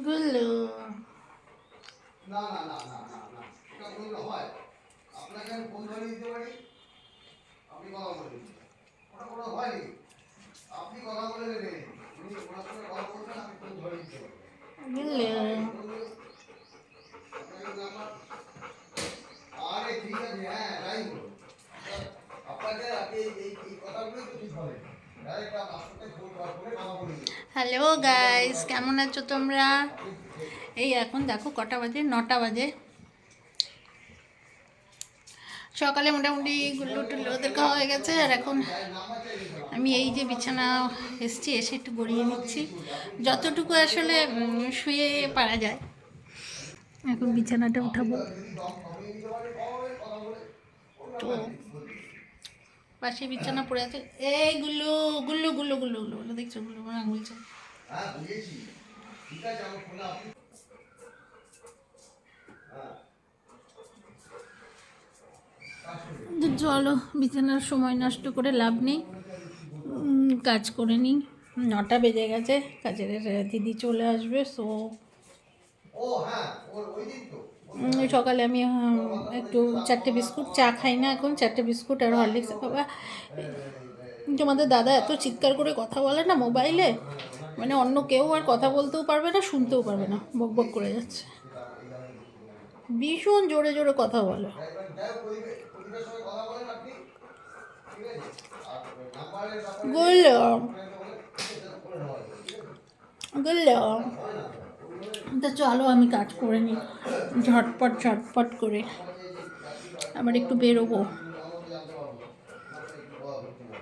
গুলো না না না না না না এটা বললে হয়। আপনাকে আমি ফোন ধরে দিতে পারি, আপনি কথা বলে দিন। ওটা কোনো হয় নাকি? আপনি কথা বলে নেবেন, উনি ওনার সঙ্গে কথা বলছেন, আমি ফোন ধরে দিতে পারি। গুলো আপনাকে নাম্বার, আরে ঠিক আছে, হ্যাঁ তাই বলুন। আপনাকে আপনি এই কথাগুলোই তো ঠিক বলেন। ডাইরেক্ট আপনার সাথে ফোন করে কথা বলে দিন। হ্যালো গাইস, কেমন আছো তোমরা? এই এখন দেখো কটা বাজে, 9টা বাজে। সকালে মোটামুটি গুল্লু টুল্লু ওদের খাওয়া হয়ে গেছে। আর এখন আমি এই যে বিছানা এসছি, এসে একটু গড়িয়ে নিচ্ছি যতটুকু আসলে শুয়ে পারা যায়। এখন বিছানাটা উঠাবো। তো পাশে বিছানা পড়ে আছে। এই গুল্লু গুল্লু গুল্লু গুল্লু গুল্লু গুল্লু দেখছো, গুল্লু আমার আঙুল চাই। হ্যাঁ বুঝেছি, ঠিক আছে, আমার ফোনে আপনি তো চলো, বিছানার সময় নষ্ট করে লাভ নেই, কাজ করে নিই। 9টা বেজে গেছে, কাজের দিদি চলে আসবে। সো ও হ্যাঁ ওই দিন তো সকালে আমি একটু 4টে বিস্কুট, চা খাই না এখন, 4টে বিস্কুট আর হরলিক্স। বাবা, তোমাদের দাদা এত চিৎকার করে কথা বলে না মোবাইলে, মানে অন্য কেউ আর কথা বলতেও পারবে না, শুনতেও পারবে না, বক বক করে যাচ্ছে। ভীষণ জোরে জোরে কথা বলে। প্রতিটার সঙ্গে কথা বলেন আপনি, ঠিক আছে, আর নাম্বারের ব্যাপারে গুল্লো করে নেওয়া যাবে, ঠিক আছে, গুল্লো, তা চলো আমি কাজ করে নিই ঝটপট ঝটপট করে, আবার একটু বেরোবো। আমাকে জানতে পারবো আপনার সাথে একটু কথা বলতে হবে।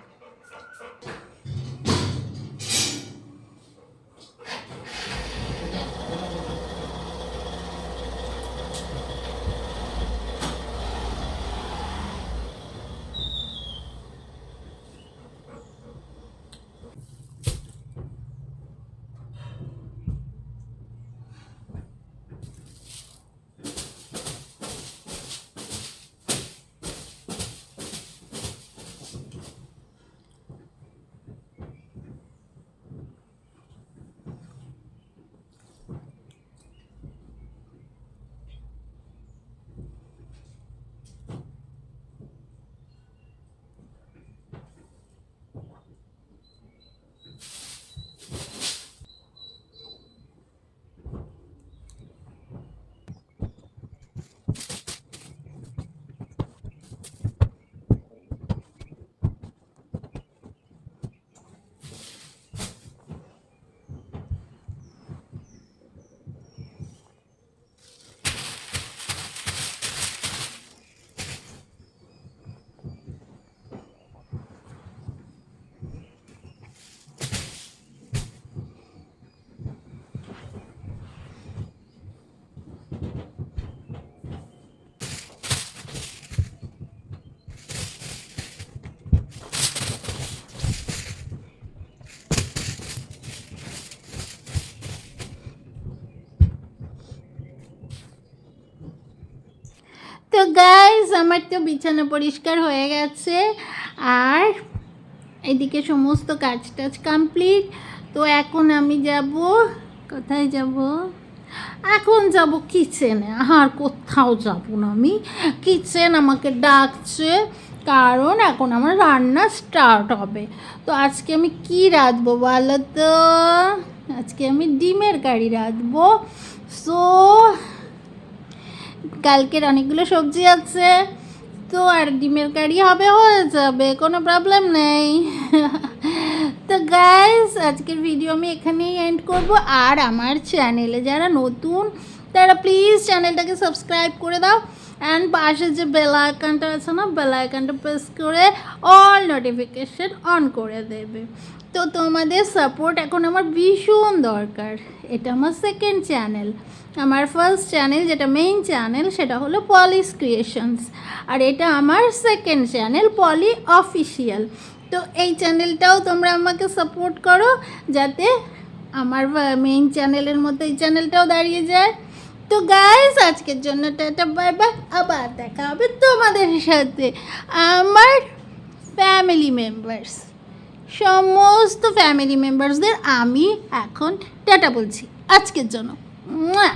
তো গাইস, আমার তো বিছানা পরিষ্কার হয়ে গেছে, আর এদিকে সমস্ত কাজ টাজ কমপ্লিট। তো এখন আমি যাব, কোথায় যাব? এখন যাব কিচেনে। আর কোথাও যাব না, আমি কিচেন আমাকে ডাকছে, কারণ এখন আমার রান্না স্টার্ট হবে। তো আজকে আমি কি রাঁধবো বলো তো? আজকে আমি ডিমের কারি রাঁধবো। সো কালকের অনেকগুলো সবজি আছে, তো আর ডিমের কারি হবে, হয়ে যাবে, কোনো প্রবলেম নেই। তো গাইস, আজকের ভিডিও আমি এখানেই এন্ড করব। আর আমার চ্যানেলে যারা নতুন, তারা প্লিজ চ্যানেলটাকে সাবস্ক্রাইব করে দাও, অ্যান্ড পাশে যে বেল আইকনটা আছে না, বেল আইকনটা প্রেস করে অল নোটিফিকেশন অন করে দেবে। তো তোমাদের সাপোর্ট এখন আমার ভীষণ দরকার। এটা আমার সেকেন্ড চ্যানেল। আমার ফার্স্ট চ্যানেল, যেটা মেইন চ্যানেল, সেটা হলো পলিস ক্রিয়েশনস, আর এটা আমার সেকেন্ড চ্যানেল, পলি অফিসিয়াল। তো এই চ্যানেলটাও তোমরা আমাকে সাপোর্ট করো, যাতে আমার মেইন চ্যানেলের মতো এই চ্যানেলটাও দাঁড়িয়ে যায়। তো গাইস, আজকের জন্য টাটা বাই বাই, আবার দেখা হবে তোমাদের সাথে। আমার ফ্যামিলি মেম্বার্স, সমস্ত ফ্যামিলি মেম্বার্সদের আমি এখন টাটা বলছি আজকের জন্য। মুয়া।